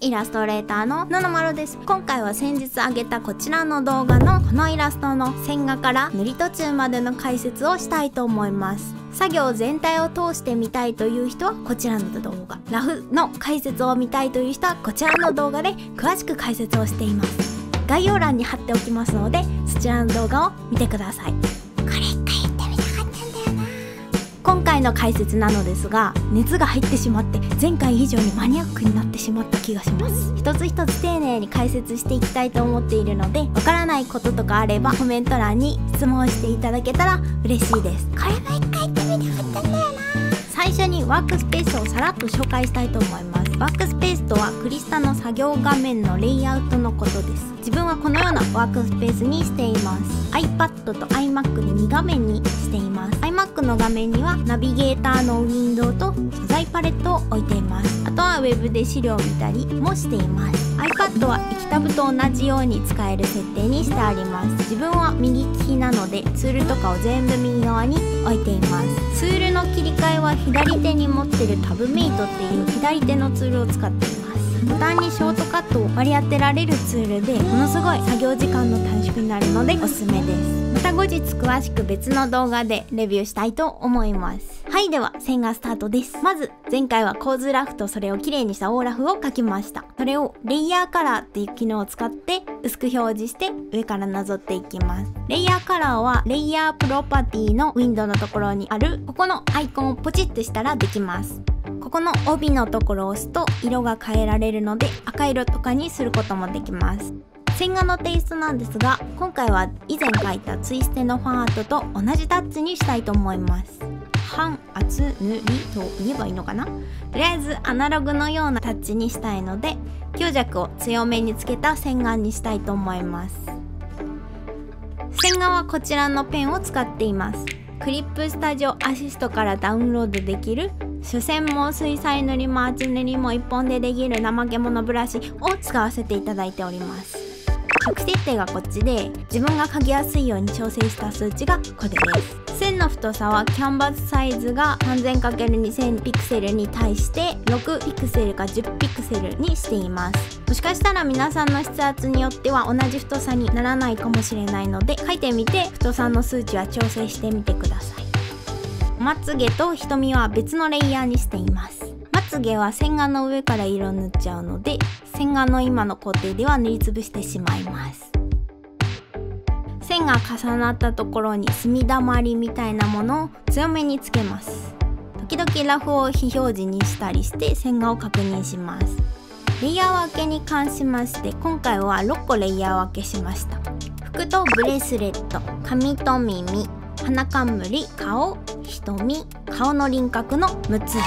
イラストレーターのののまるです。今回は先日上げたこちらの動画のこのイラストの線画から塗り途中までの解説をしたいと思います。作業全体を通して見たいという人はこちらの動画、ラフの解説を見たいという人はこちらの動画で詳しく解説をしています。概要欄に貼っておきますのでそちらの動画を見てください。これ一回やってみたかったんだよな。今回の解説なのですが、熱が入ってしまって前回以上にマニアックになってしまった気がします。一つ一つ丁寧に解説していきたいと思っているので、わからないこととかあればコメント欄に質問していただけたら嬉しいです。これも一回やってみたかったんだよな。最初にワークスペースをさらっと紹介したいと思います。ワークスペースとはクリスタの作業画面のレイアウトのことです。自分はこのようなワークスペースにしています。 iPad と iMac で2画面にしています。 iMac の画面にはナビゲーターのウィンドウと素材パレットを置いています。あとはウェブで資料を見たりもしています。 iPad は液タブと同じように使える設定にしてあります。自分は右利きなのでツールとかを全部右側に置いています。ツールの切り替えは左手に持ってるタブメイトっていう左手のツールを使っています。ボタンにショートカットを割り当てられるツールでものすごい作業時間の短縮になるのでおすすめです。また後日詳しく別の動画でレビューしたいと思います。はい、では線画スタートです。まず前回は構図ラフとそれをきれいにしたオーラフを描きました。それをレイヤーカラーっていう機能を使って薄く表示して上からなぞっていきます。レイヤーカラーはレイヤープロパティのウィンドウのところにあるここのアイコンをポチッとしたらできます。ここの帯のところを押すと色が変えられるので赤色とかにすることもできます。線画のテイストなんですが、今回は以前描いたツイステのファンアートと同じタッチにしたいと思います。半厚塗りと言えばいいのかな。とりあえずアナログのようなタッチにしたいので強弱を強めにつけた線画にしたいと思います。線画はこちらのペンを使っています。クリップスタジオアシストからダウンロードできる主線も水彩塗りも厚塗りも1本でできる怠け者ブラシを使わせていただいております。初期設定がこっちで自分が描きやすいように調整した数値がこれです。線の太さはキャンバスサイズが 3000×2000 ピクセルに対して6ピクセルか10ピクセルにしています。もしかしたら皆さんの筆圧によっては同じ太さにならないかもしれないので、描いてみて太さの数値は調整してみてください。まつげと瞳は別のレイヤーにしています。まつげは線画の上から色塗っちゃうので線画の今の工程では塗りつぶしてしまいます。線が重なったところに墨だまりみたいなものを強めにつけます。時々ラフを非表示にしたりして線画を確認します。レイヤー分けに関しまして今回は6個レイヤー分けしました。服とブレスレット、髪と耳、鼻冠、顔、瞳、顔の輪郭の6つです。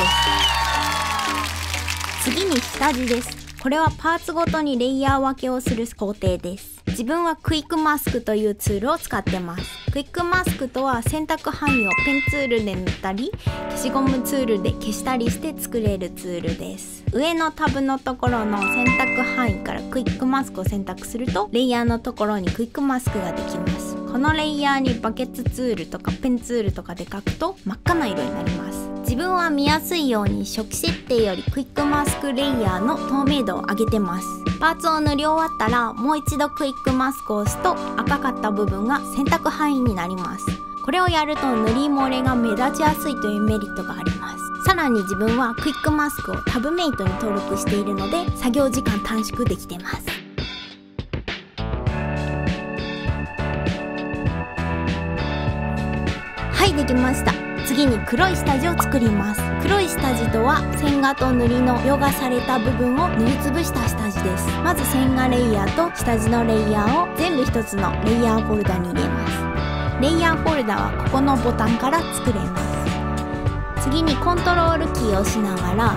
次に下地です。これはパーツごとにレイヤー分けをする工程です。自分はクイックマスクというツールを使ってます。クイックマスクとは選択範囲をペンツールで塗ったり消しゴムツールで消したりして作れるツールです。上のタブのところの選択範囲からクイックマスクを選択するとレイヤーのところにクイックマスクができます。このレイヤーにバケツツールとかペンツールとかで描くと真っ赤な色になります。自分は見やすいように初期設定よりクイックマスクレイヤーの透明度を上げてます。パーツを塗り終わったらもう一度クイックマスクを押すと赤かった部分が選択範囲になります。これをやると塗り漏れが目立ちやすいというメリットがあります。さらに自分はクイックマスクをタブメイトに登録しているので作業時間短縮できてます。はい、できました。次に黒い下地を作ります。黒い下地とは線画と塗りの描画された部分を塗りつぶした下地です。まず線画レイヤーと下地のレイヤーを全部一つのレイヤーフォルダに入れます。レイヤーフォルダはここのボタンから作れます。次にコントロールキーを押しながら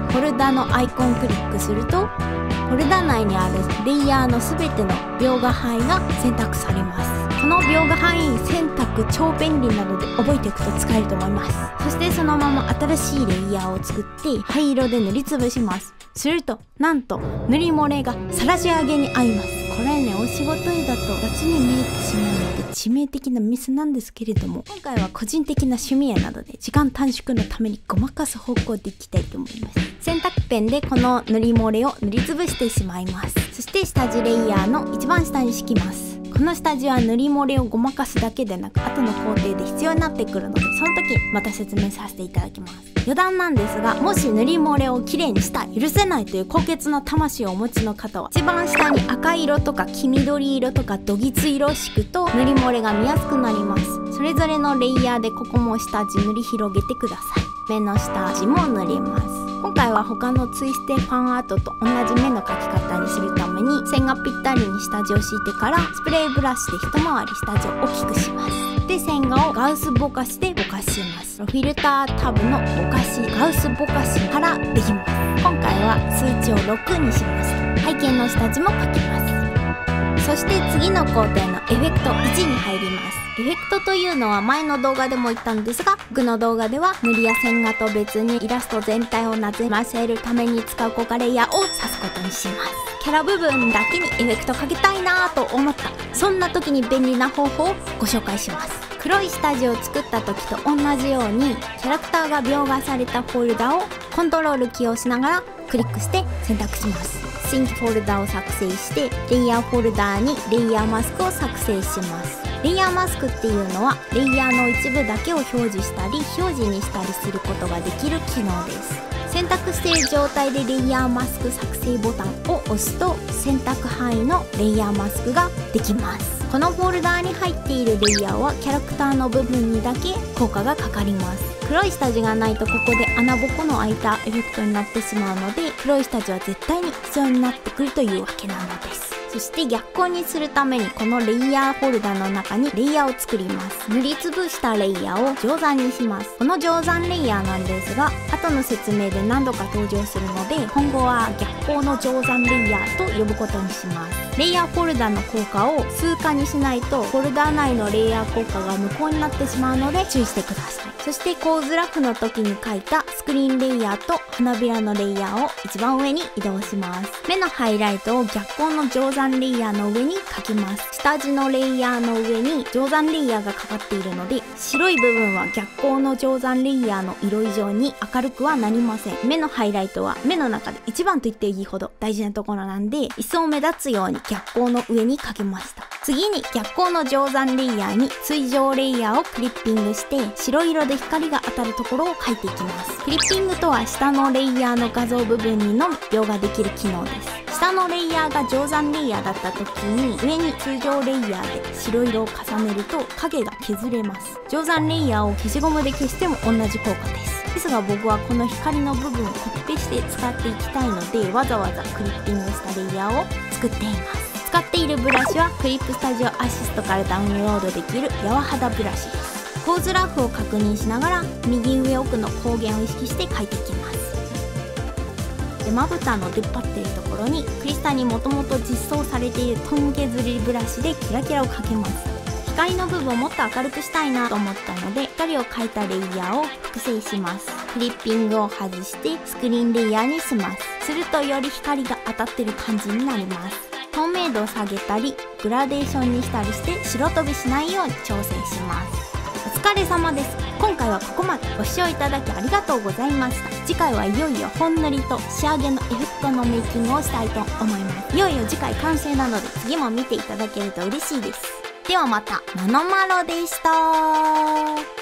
フォルダのアイコンをクリックするとフォルダ内にあるレイヤーのすべての描画範囲が選択されます。この描画範囲選択超便利なので覚えておくと使えると思います。そしてそのまま新しいレイヤーを作って灰色で塗りつぶします。するとなんと塗り漏れがさらし上げに合います。これね、お仕事絵だと雑に見えてしまうので致命的なミスなんですけれども、今回は個人的な趣味やなどで時間短縮のためにごまかす方向でいきたいと思います。洗濯ペンでこの塗り漏れを塗りつぶしてしまいます。そして下地レイヤーの一番下に敷きます。この下地は塗り漏れをごまかすだけでなく後の工程で必要になってくるので、その時また説明させていただきます。余談なんですが、もし塗り漏れをきれいにしたい、許せないという高潔な魂をお持ちの方は、一番下に赤色とか黄緑色とかどぎつ色を敷くと塗り漏れが見やすくなります。それぞれのレイヤーでここも下地塗り広げてください。目の下地も塗ります。今回は他のツイステファンアートと同じ目の描き方にするために、線がぴったりに下地を敷いてからスプレーブラシで一回り下地を大きくします。で、線画をガウスぼかしでぼかします。フィルタータブのぼかし、ガウスぼかしからできます。今回は数値を6にしました。背景の下地も描きます。そして次の工程のエフェクト1に入ります。エフェクトというのは前の動画でも言ったんですが、僕の動画では塗りや線画と別にイラスト全体をなじませるために使う効果レイヤーを指すことにします。キャラ部分だけにエフェクトかけたいなぁと思った、そんな時に便利な方法をご紹介します。黒い下地を作った時と同じようにキャラクターが描画されたフォルダをコントロールキーを押しながらクリックして選択します。シンクフォルダを作成してレイヤーフォルダーにレイヤーマスクを作成します。レイヤーマスクっていうのはレイヤーの一部だけを表示したり表示にしたりすることができる機能です。選択している状態でレイヤーマスク作成ボタンを押すと選択範囲のレイヤーマスクができます。このフォルダーに入っているレイヤーはキャラクターの部分にだけ効果がかかります。黒い下地がないとここで穴ぼこの開いたエフェクトになってしまうので、黒い下地は絶対に必要になってくるというわけなのです。そして逆光にするためにこのレイヤーフォルダの中にレイヤーを作ります。塗りつぶしたレイヤーを定山にします。この定山レイヤーなんですが、後の説明で何度か登場するので、今後は逆光の定山レイヤーと呼ぶことにします。レイヤーフォルダの効果を数化にしないとフォルダ内のレイヤー効果が無効になってしまうので注意してください。そして構図ラフの時に描いたスクリーンレイヤーと花びらのレイヤーを一番上に移動します。目のハイライトを逆光の定山レイヤーの上に描きます。下地のレイヤーの上に定山レイヤーがかかっているので、白い部分は逆光の定山レイヤーの色以上に明るくはなりません。目のハイライトは目の中で一番と言っていいほど大事なところなんで、一層目立つように逆光の上に描きました。次に逆光の定山レイヤーに水上レイヤーをクリッピングして白色で光が当たるところを描いていきます。クリッピングとは下のレイヤーの画像部分にのみ描画できる機能です。下のレイヤーが定山レイヤーだった時に上に通常レイヤーで白色を重ねると影が削れます。定山レイヤーを消しゴムで消しても同じ効果です。ですが僕はこの光の部分をコピペして使っていきたいので、わざわざクリッピングしたレイヤーを作っています。使っているブラシはクリップスタジオアシストからダウンロードできる柔肌ブラシです。構図ラフを確認しながら右上奥の光源を意識して描いていきます。で、まぶたの出っ張っているところにクリスタにもともと実装されているトン削りブラシでキラキラをかけます。光の部分をもっと明るくしたいなと思ったので、光を描いたレイヤーを複製します。クリッピングを外してスクリーンレイヤーにします。するとより光が当たってる感じになります。透明度を下げたりグラデーションにしたりして白飛びしないように調整します。お疲れ様です。今回はここまでご視聴いただきありがとうございました。次回はいよいよ本塗りと仕上げのエフェクトのメイキングをしたいと思います。いよいよ次回完成なので次も見ていただけると嬉しいです。ではまた、ののまろでした。